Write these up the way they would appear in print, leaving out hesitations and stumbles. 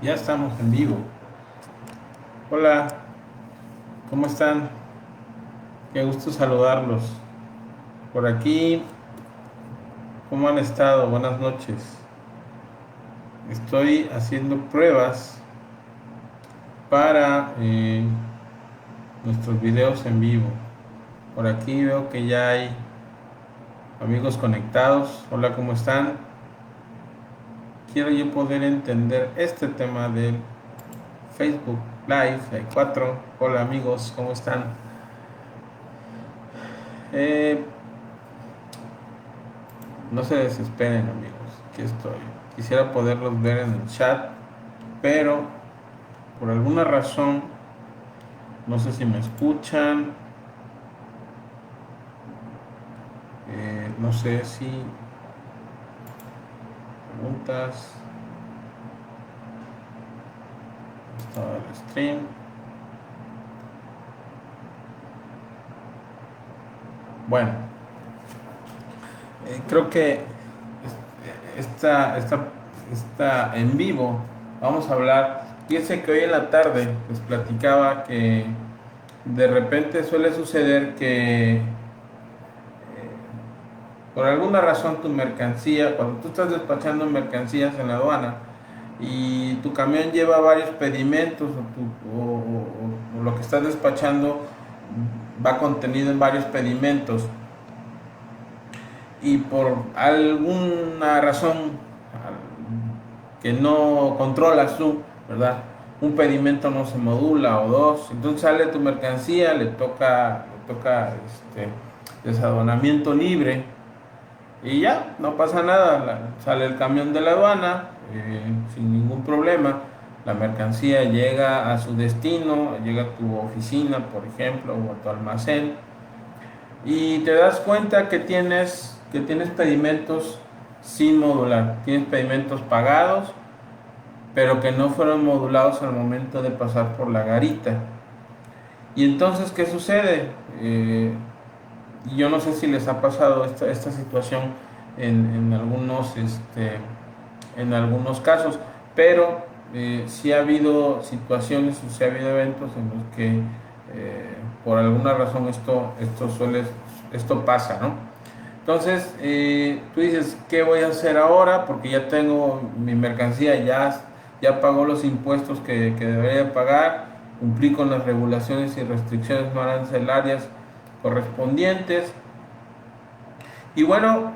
Ya estamos en vivo. Hola, ¿cómo están? Qué gusto saludarlos. Por aquí, ¿cómo han estado? Buenas noches. Estoy haciendo pruebas para nuestros videos en vivo. Por aquí veo que ya hay amigos conectados. Hola, ¿cómo están? Quiero yo poder entender este tema del Facebook Live. Hay cuatro. Hola amigos, ¿cómo están? Eh, No se desesperen amigos, aquí estoy. Quisiera poderlos ver en el chat, pero por alguna razón, no sé si me escuchan, no sé si preguntas, está el stream. Bueno, creo que está en vivo. Vamos a hablar. Fíjense que hoy en la tarde les platicaba que de repente suele suceder que por alguna razón tu mercancía, cuando tú estás despachando mercancías en la aduana y tu camión lleva varios pedimentos o lo que estás despachando va contenido en varios pedimentos y por alguna razón que no controlas tú, ¿verdad? Un pedimento no se modula o dos, entonces sale tu mercancía, le toca desaduanamiento libre. Y ya, no pasa nada, sale el camión de la aduana sin ningún problema, la mercancía llega a su destino, llega a tu oficina, por ejemplo, o a tu almacén, y te das cuenta que tienes pedimentos sin modular, tienes pedimentos pagados, pero que no fueron modulados al momento de pasar por la garita. Y entonces, ¿qué sucede? Yo no sé si les ha pasado esta situación en algunos casos, pero sí ha habido situaciones o sí ha habido eventos en los que por alguna razón esto pasa, ¿no? Entonces, tú dices, ¿qué voy a hacer ahora? Porque ya tengo mi mercancía, ya pagó los impuestos que debería pagar, cumplí con las regulaciones y restricciones no arancelarias correspondientes. Y bueno,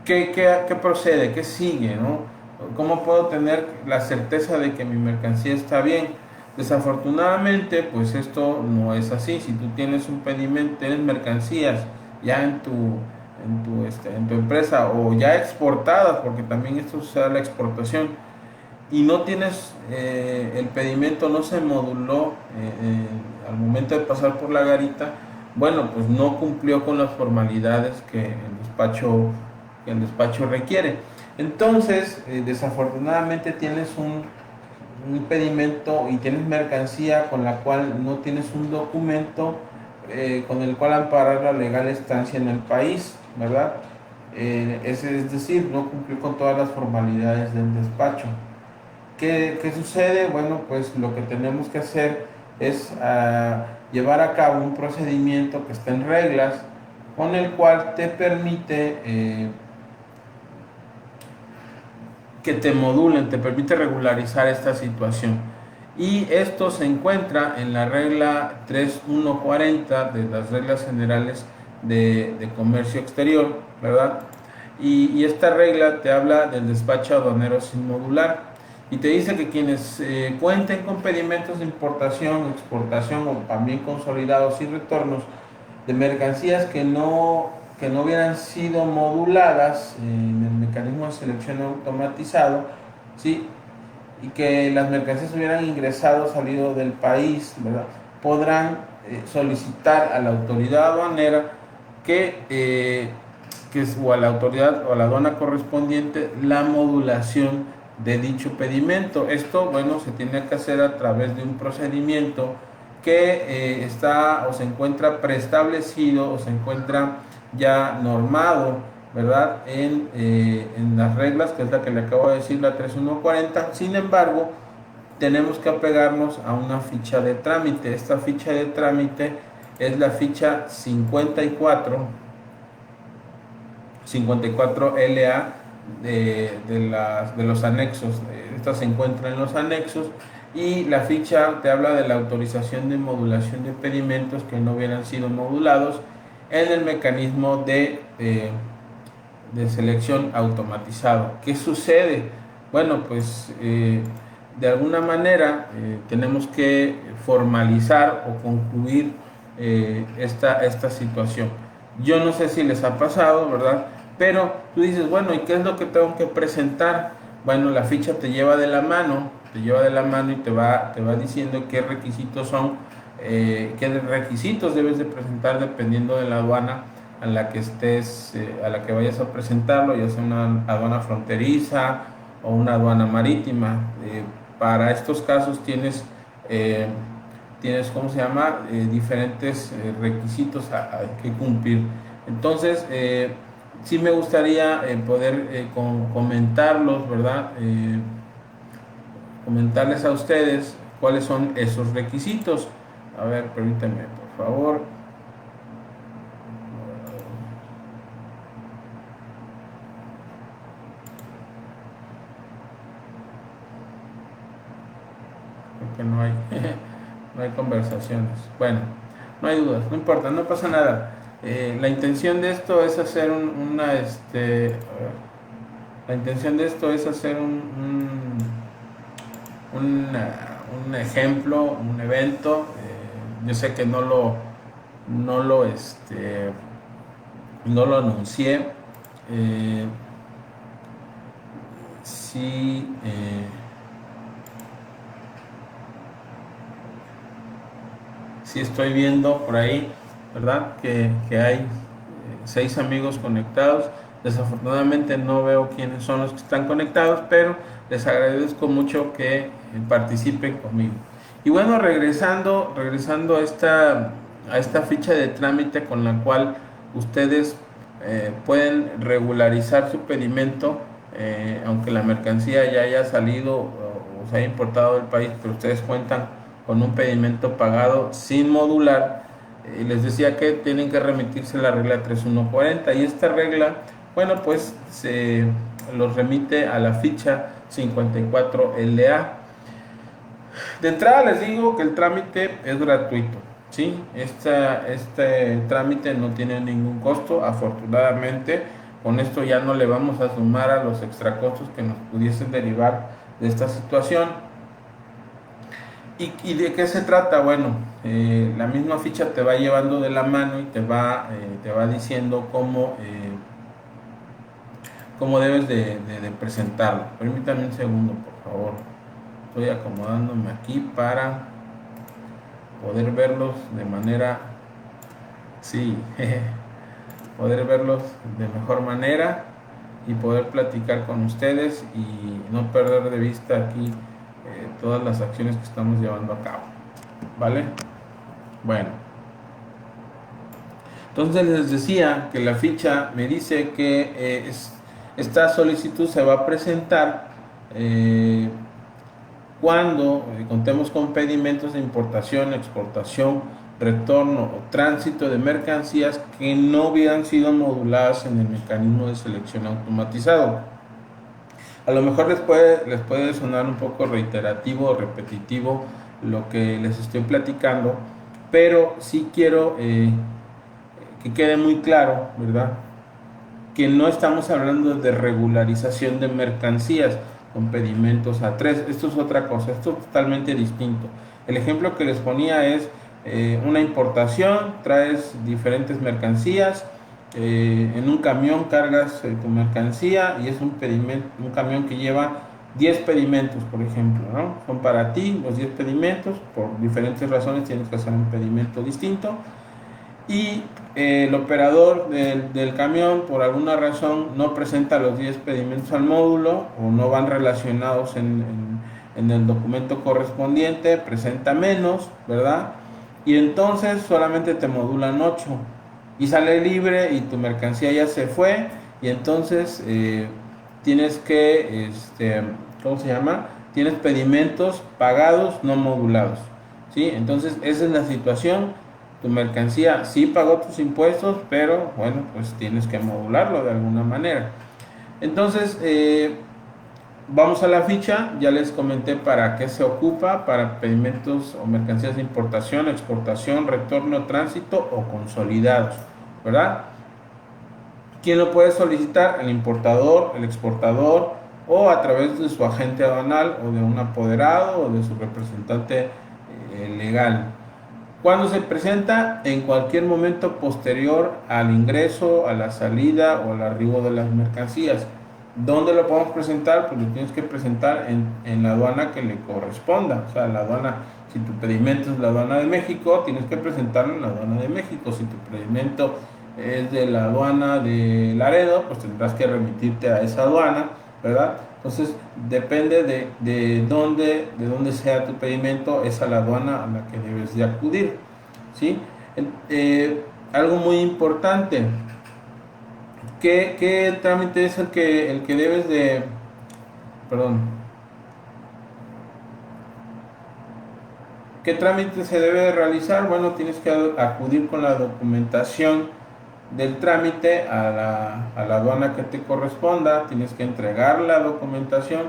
¿qué procede? ¿Qué sigue? ¿No? ¿Cómo puedo tener la certeza de que mi mercancía está bien? Desafortunadamente, pues esto no es así. Si tú tienes un pedimento, tienes mercancías ya en tu empresa o ya exportadas, porque también esto sucede a la exportación, y no tienes el pedimento, no se moduló al momento de pasar por la garita, bueno, pues no cumplió con las formalidades que el despacho requiere. Entonces, desafortunadamente tienes un pedimento y tienes mercancía con la cual no tienes un documento con el cual amparar la legal estancia en el país, ¿verdad? Es decir, no cumplió con todas las formalidades del despacho. ¿Qué sucede? Bueno, pues lo que tenemos que hacer es llevar a cabo un procedimiento que esté en reglas, con el cual te permite que te modulen, te permite regularizar esta situación. Y esto se encuentra en la regla 3140 de las reglas generales de comercio exterior, ¿verdad? Y esta regla te habla del despacho aduanero sin modular y te dice que quienes cuenten con pedimentos de importación, exportación o también consolidados y retornos de mercancías que no hubieran sido moduladas en el mecanismo de selección automatizado, ¿sí? Y que las mercancías hubieran ingresado o salido del país, ¿verdad? Podrán solicitar a la autoridad aduanera o a la autoridad o a la aduana correspondiente la modulación de dicho pedimento. Esto, bueno, se tiene que hacer a través de un procedimiento que está o se encuentra preestablecido o se encuentra ya normado ¿verdad? En las reglas, que es la que le acabo de decir, la 3140. Sin embargo, tenemos que apegarnos a una ficha de trámite. Esta ficha de trámite es la ficha 54 LA de los anexos. Esta se encuentra en los anexos, y la ficha te habla de la autorización de modulación de pedimentos que no hubieran sido modulados en el mecanismo de selección automatizado. ¿Qué sucede? Bueno, pues de alguna manera tenemos que formalizar o concluir esta situación. Yo no sé si les ha pasado, ¿verdad? Pero tú dices, bueno, ¿y qué es lo que tengo que presentar? Bueno, la ficha te lleva de la mano, y te va diciendo qué requisitos son, qué requisitos debes de presentar dependiendo de la aduana a la que estés, a la que vayas a presentarlo, ya sea una aduana fronteriza o una aduana marítima. Para estos casos tienes, ¿cómo se llama? Diferentes requisitos a que cumplir. Entonces, sí me gustaría poder comentarlos, ¿verdad? Comentarles a ustedes cuáles son esos requisitos. A ver, permítanme, por favor. Creo que no hay, no hay conversaciones. Bueno, no hay dudas, no importa, no pasa nada. La intención de esto es hacer la intención de esto es hacer un ejemplo, un evento. Yo sé que no lo, no lo anuncié. Sí, sí estoy viendo por ahí, ¿verdad? Que hay 6 amigos conectados. Desafortunadamente no veo quiénes son los que están conectados, pero les agradezco mucho que participen conmigo. Y bueno, regresando a esta ficha de trámite con la cual ustedes pueden regularizar su pedimento, aunque la mercancía ya haya salido o se haya importado del país, pero ustedes cuentan con un pedimento pagado sin modular. Les decía que tienen que remitirse la regla 3140, y esta regla, bueno, pues se los remite a la ficha 54 LA. De entrada les digo que el trámite es gratuito, ¿sí? Este trámite no tiene ningún costo, afortunadamente. Con esto ya no le vamos a sumar a los extra costos que nos pudiesen derivar de esta situación. ¿Y de qué se trata? Bueno, la misma ficha te va llevando de la mano y te va diciendo cómo debes de presentarlo. Permítame un segundo, por favor. Estoy acomodándome aquí para poder verlos de manera, sí, poder verlos de mejor manera y poder platicar con ustedes y no perder de vista aquí todas las acciones que estamos llevando a cabo, ¿vale? Bueno, entonces les decía que la ficha me dice que esta solicitud se va a presentar cuando contemos con pedimentos de importación, exportación, retorno o tránsito de mercancías que no hubieran sido moduladas en el mecanismo de selección automatizado. A lo mejor les puede sonar un poco reiterativo o repetitivo lo que les estoy platicando, pero sí quiero que quede muy claro, ¿verdad? Que no estamos hablando de regularización de mercancías con pedimentos A3. Esto es otra cosa, esto es totalmente distinto. El ejemplo que les ponía es una importación, traes diferentes mercancías, en un camión cargas tu mercancía y es un camión que lleva 10 pedimentos, por ejemplo, ¿no? Son para ti los 10 pedimentos, por diferentes razones tienes que hacer un pedimento distinto, y el operador del camión por alguna razón no presenta los 10 pedimentos al módulo o no van relacionados en el documento correspondiente, presenta menos, ¿verdad? Y entonces solamente te modulan 8 y sale libre y tu mercancía ya se fue y entonces tienes que, ¿cómo se llama? Tienes pedimentos pagados no modulados, ¿sí? Entonces esa es la situación. Tu mercancía sí pagó tus impuestos, pero bueno, pues tienes que modularlo de alguna manera. Entonces, vamos a la ficha. Ya les comenté para qué se ocupa: para pedimentos o mercancías de importación, exportación, retorno, tránsito o consolidados, ¿verdad? ¿Quién lo puede solicitar? El importador, el exportador, o a través de su agente aduanal o de un apoderado o de su representante legal. ¿Cuándo se presenta? En cualquier momento posterior al ingreso, a la salida o al arribo de las mercancías. ¿Dónde lo podemos presentar? Pues lo tienes que presentar en la aduana que le corresponda. O sea, la aduana, si tu pedimento es la aduana de México, tienes que presentarlo en la aduana de México. Si tu pedimento es de la aduana de Laredo, pues tendrás que remitirte a esa aduana, ¿verdad? Entonces, depende de dónde sea tu pedimento, es a la aduana a la que debes de acudir, ¿sí? Algo muy importante: ¿qué trámite es el que debes de, perdón, qué trámite se debe de realizar? Bueno, tienes que acudir con la documentación del trámite a la aduana que te corresponda. Tienes que entregar la documentación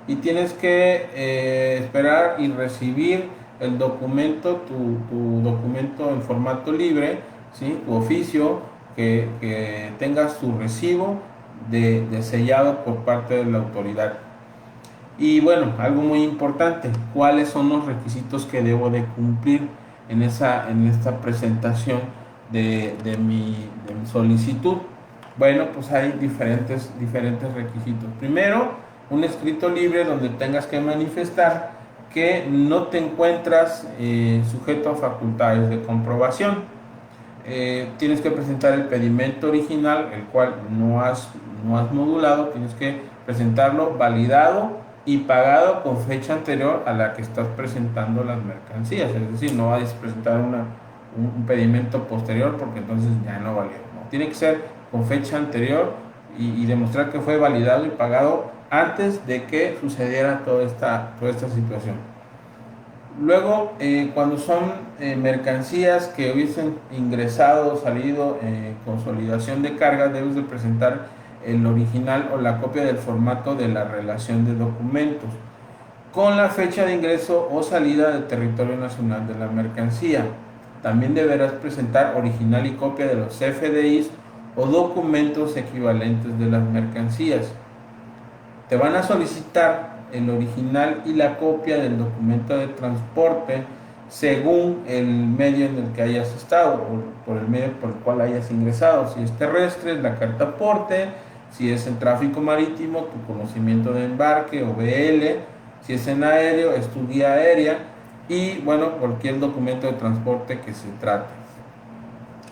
y tienes que esperar y recibir el documento, tu documento en formato libre, ¿sí? Tu oficio, que tengas tu recibo de sellado por parte de la autoridad. Y bueno, algo muy importante: ¿cuáles son los requisitos que debo de cumplir en esta presentación de mi solicitud? Bueno, pues hay diferentes requisitos. Primero, un escrito libre donde tengas que manifestar que no te encuentras sujeto a facultades de comprobación. Tienes que presentar el pedimento original, el cual no has modulado. Tienes que presentarlo validado y pagado con fecha anterior a la que estás presentando las mercancías. Es decir, no vas a presentar un pedimento posterior, porque entonces ya no valió, ¿no? Tiene que ser con fecha anterior y demostrar que fue validado y pagado antes de que sucediera toda esta situación. Luego, cuando son mercancías que hubiesen ingresado o salido en consolidación de carga, debes de presentar el original o la copia del formato de la relación de documentos con la fecha de ingreso o salida del territorio nacional de la mercancía. También deberás presentar original y copia de los CFDIs o documentos equivalentes de las mercancías. Te van a solicitar el original y la copia del documento de transporte según el medio en el que hayas estado o por el medio por el cual hayas ingresado. Si es terrestre, es la carta aporte; si es en tráfico marítimo, tu conocimiento de embarque o BL; si es en aéreo, es tu guía aérea; y bueno, cualquier documento de transporte que se trate.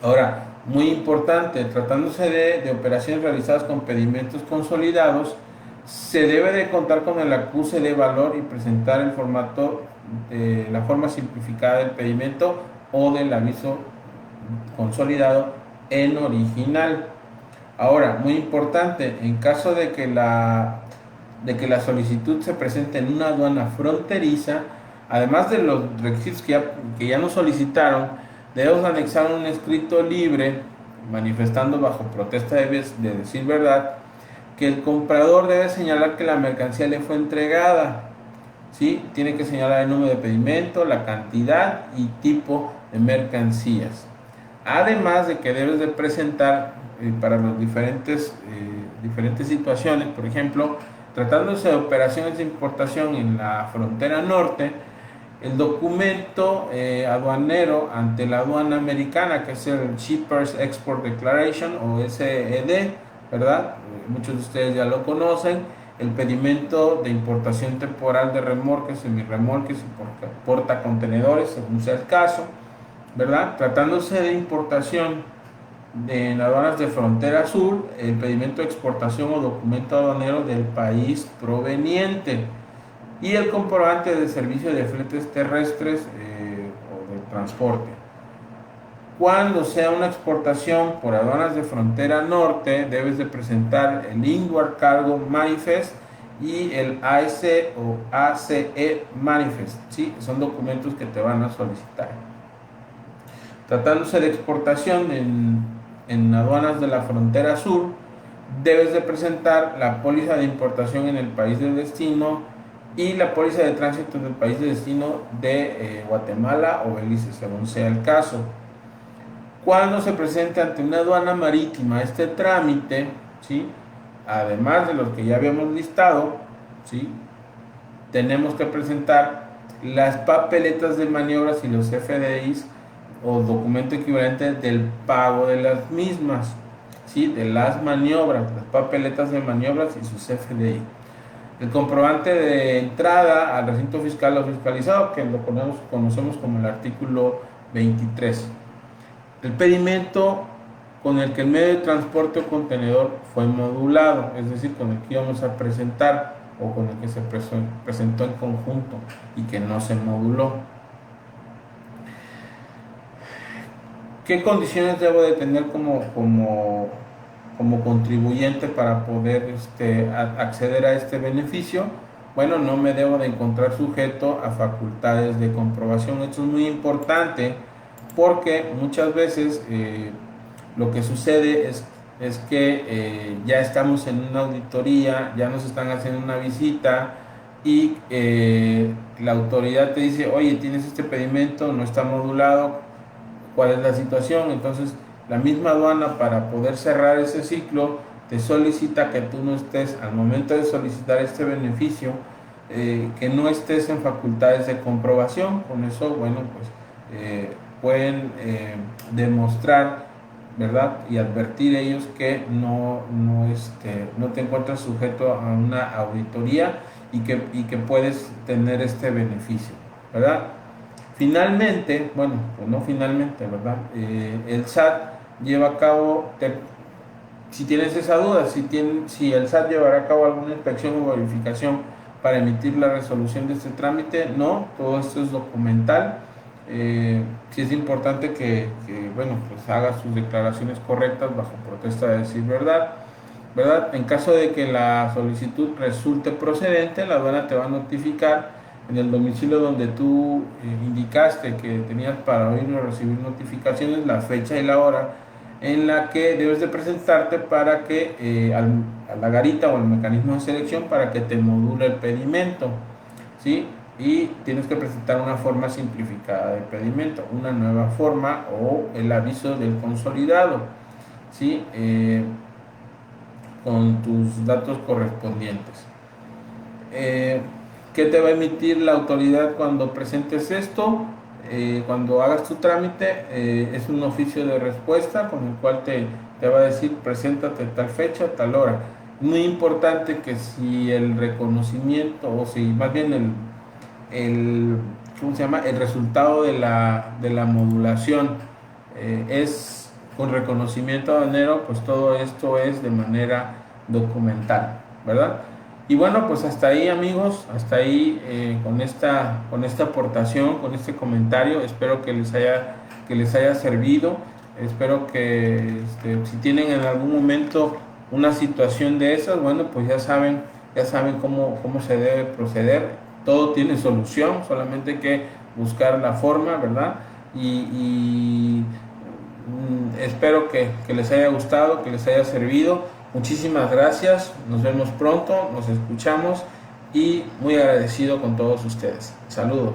Ahora, muy importante: tratándose de operaciones realizadas con pedimentos consolidados, se debe de contar con el acuse de valor y presentar el formato, la forma simplificada del pedimento o del aviso consolidado en original. Ahora, muy importante: en caso de que la solicitud se presente en una aduana fronteriza, además de los requisitos que ya nos solicitaron, debemos anexar un escrito libre manifestando bajo protesta de decir verdad que el comprador debe señalar que la mercancía le fue entregada, ¿sí? Tiene que señalar el número de pedimento, la cantidad y tipo de mercancías. Además de que debes de presentar para las diferentes situaciones, por ejemplo, tratándose de operaciones de importación en la frontera norte, el documento aduanero ante la aduana americana, que es el Shippers Export Declaration o SED, ¿verdad? Muchos de ustedes ya lo conocen. El pedimento de importación temporal de remolques, semirremolques y portacontenedores, según sea el caso, ¿verdad? Tratándose de importación en aduanas de frontera sur, el pedimento de exportación o documento aduanero del país proveniente y el comprobante de servicio de fletes terrestres o de transporte. Cuando sea una exportación por aduanas de frontera norte, debes de presentar el Inward Cargo Manifest y el AS o ACE Manifest, ¿sí? Son documentos que te van a solicitar. Tratándose de exportación en aduanas de la frontera sur, debes de presentar la póliza de importación en el país de destino y la póliza de tránsito del país de destino de Guatemala o Belice, según sea el caso. Cuando se presente ante una aduana marítima este trámite, ¿sí? Además de los que ya habíamos listado, ¿sí? Tenemos que presentar las papeletas de maniobras y los FDIs o documento equivalente del pago de las mismas, ¿sí? De las maniobras, las papeletas de maniobras y sus FDI. El comprobante de entrada al recinto fiscal o fiscalizado, que lo conocemos como el artículo 23. El pedimento con el que el medio de transporte o contenedor fue modulado, es decir, con el que íbamos a presentar o con el que se presentó en conjunto y que no se moduló. ¿Qué condiciones debo de tener como contribuyente para poder acceder a este beneficio? Bueno, no me debo de encontrar sujeto a facultades de comprobación. Esto es muy importante porque muchas veces lo que sucede es que ya estamos en una auditoría, ya nos están haciendo una visita y la autoridad te dice, oye, tienes este pedimento, no está modulado, ¿cuál es la situación? Entonces, la misma aduana, para poder cerrar ese ciclo, te solicita que tú no estés, al momento de solicitar este beneficio, que no estés en facultades de comprobación. Con eso, bueno, pues pueden demostrar, ¿verdad? Y advertir ellos que no te encuentras sujeto a una auditoría y que puedes tener este beneficio, ¿verdad? Finalmente, bueno, pues no finalmente, ¿verdad? El SAT lleva a cabo, si tienes esa duda, si el SAT llevará a cabo alguna inspección o verificación para emitir la resolución de este trámite, no, todo esto es documental. Sí es importante que bueno, pues haga sus declaraciones correctas bajo protesta de decir verdad. En caso de que la solicitud resulte procedente, la aduana te va a notificar en el domicilio donde tú indicaste que tenías para oír o recibir notificaciones, la fecha y la hora en la que debes de presentarte para que a la garita o al mecanismo de selección para que te module el pedimento, ¿sí? Y tienes que presentar una forma simplificada de pedimento, una nueva forma o el aviso del consolidado, ¿sí? Con tus datos correspondientes. ¿Qué te va a emitir la autoridad cuando presentes esto? Cuando hagas tu trámite, es un oficio de respuesta con el cual te va a decir preséntate tal fecha, tal hora. Muy importante que si el reconocimiento, o si más bien ¿cómo se llama? El resultado de la modulación es con reconocimiento aduanero, pues todo esto es de manera documental, ¿verdad? Y bueno, pues hasta ahí, amigos, hasta ahí con esta aportación, con este comentario. Espero que les haya servido. Espero que si tienen en algún momento una situación de esas, bueno, pues ya saben cómo se debe proceder. Todo tiene solución, solamente hay que buscar la forma, ¿verdad? Y espero que les haya gustado, que les haya servido. Muchísimas gracias, nos vemos pronto, nos escuchamos y muy agradecido con todos ustedes. Saludos.